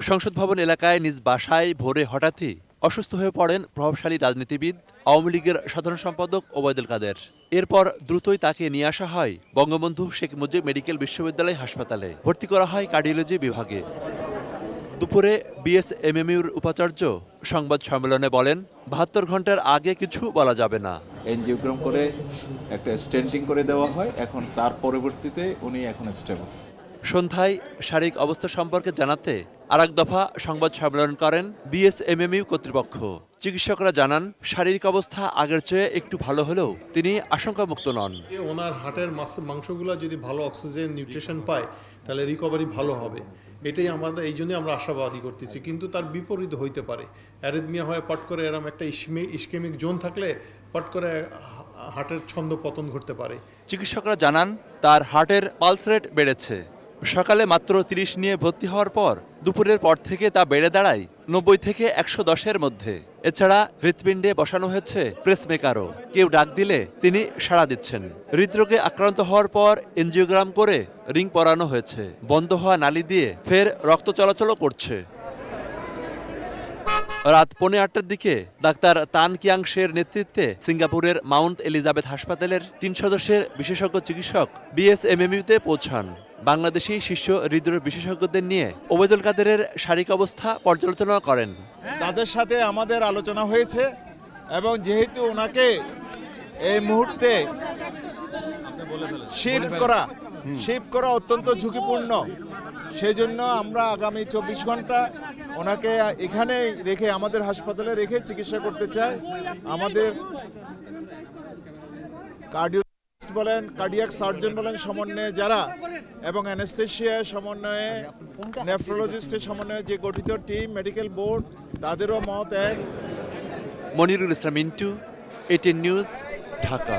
সংসদ ভবন এলাকায় নিজ বাসায় ভোরে হঠাৎই অসুস্থ হয়ে পড়েন প্রভাবশালী রাজনীতিবিদ আওয়ামী লীগের সাধারণ সম্পাদক ওবায়দুল কাদের। এরপর দ্রুতই তাকে নিয়ে আসা হয় বঙ্গবন্ধু শেখ মুজিব মেডিকেল বিশ্ববিদ্যালয় হাসপাতালে। ভর্তি করা হয় কার্ডিওলজি বিভাগে। দুপুরে বিএসএমএমইউর উপাচার্য সংবাদ সম্মেলনে বলেন, ৭২ ঘন্টার আগে কিছু বলা যাবে না। এনজিওগ্রাম করে একটা স্টেন্টিং করে দেওয়া হয়, এখন তার পরবর্তীতে উনি এখন স্টেবল। সন্ধ্যায় শারীরিক অবস্থা সম্পর্কে জানাতে আরেক দফা সংবাদ সম্মেলন করেন বিএসএমএমইউ কর্তৃপক্ষ। চিকিৎসকরা জানান, শারীরিক অবস্থা আগের চেয়ে একটু ভালো হলেও তিনি আশঙ্কামুক্ত নন। ওনার হার্টের মাংসগুলো যদি ভালো অক্সিজেন নিউট্রিশন পায় তাহলে রিকভারি ভালো হবে, এটাই আমাদের, এই জন্যই আমরা আশাবাদী করতেছি। কিন্তু তার বিপরীত হইতে পারে, অ্যারিথমিয়া হয়ে পট করে এরকম একটা ইস্কেমিক জোন থাকলে পট করে হার্টের ছন্দ পতন ঘটতে পারে। চিকিৎসকরা জানান, তার হার্টের পালস রেট বেড়েছে। সকালে মাত্র ৩০ নিয়ে ভর্তি হওয়ার পর দুপুরের পর থেকে তা বেড়ে দাঁড়ায় ৯০ থেকে ১১০-এর মধ্যে। এছাড়া হৃৎপিণ্ডে বসানো হয়েছে প্রেসমেকারও। কেউ ডাক দিলে তিনি সাড়া দিচ্ছেন। হৃদরোগে আক্রান্ত হওয়ার পর এনজিওগ্রাম করে রিং পরানো হয়েছে। বন্ধ হওয়া নালি দিয়ে ফের রক্ত চলাচলও করছে। রাত 8:45টার দিকে ডাক্তার তান কিয়াংশের নেতৃত্বে সিঙ্গাপুরের মাউন্ট এলিজাবেথ হাসপাতালের ৩ সদস্যের বিশেষজ্ঞ চিকিৎসক বিএসএমএমইউতে পৌঁছান। বাংলাদেশি শীর্ষ হৃদরোগ বিশেষজ্ঞদের নিয়ে ওবায়দুল কাদেরের শারীরিক অবস্থা পর্যালোচনা করেন। তাদের সাথে আমাদের আলোচনা হয়েছে এবং যেহেতু ওনাকে এই মুহূর্তে শিফট করা অত্যন্ত ঝুঁকিপূর্ণ, সেজন্য আমরা আগামী ২৪ ঘন্টা ওনাকে এখানে রেখে, আমাদের হাসপাতালে রেখে চিকিৎসা করতে চাই। আমাদের কার্ডিওলজিস্ট বলেন, কার্ডিয়াক সার্জন বলেন সমন্বয়ে যারা, এবং অ্যানেস্থেশিয়া সমন্বয়ে, নেফ্রোলজিস্টের সমন্বয়ে যে গঠিত টিম, মেডিকেল বোর্ড, তাদেরও মত এক। Monirul Islam Mintu, ATN news, Dhaka.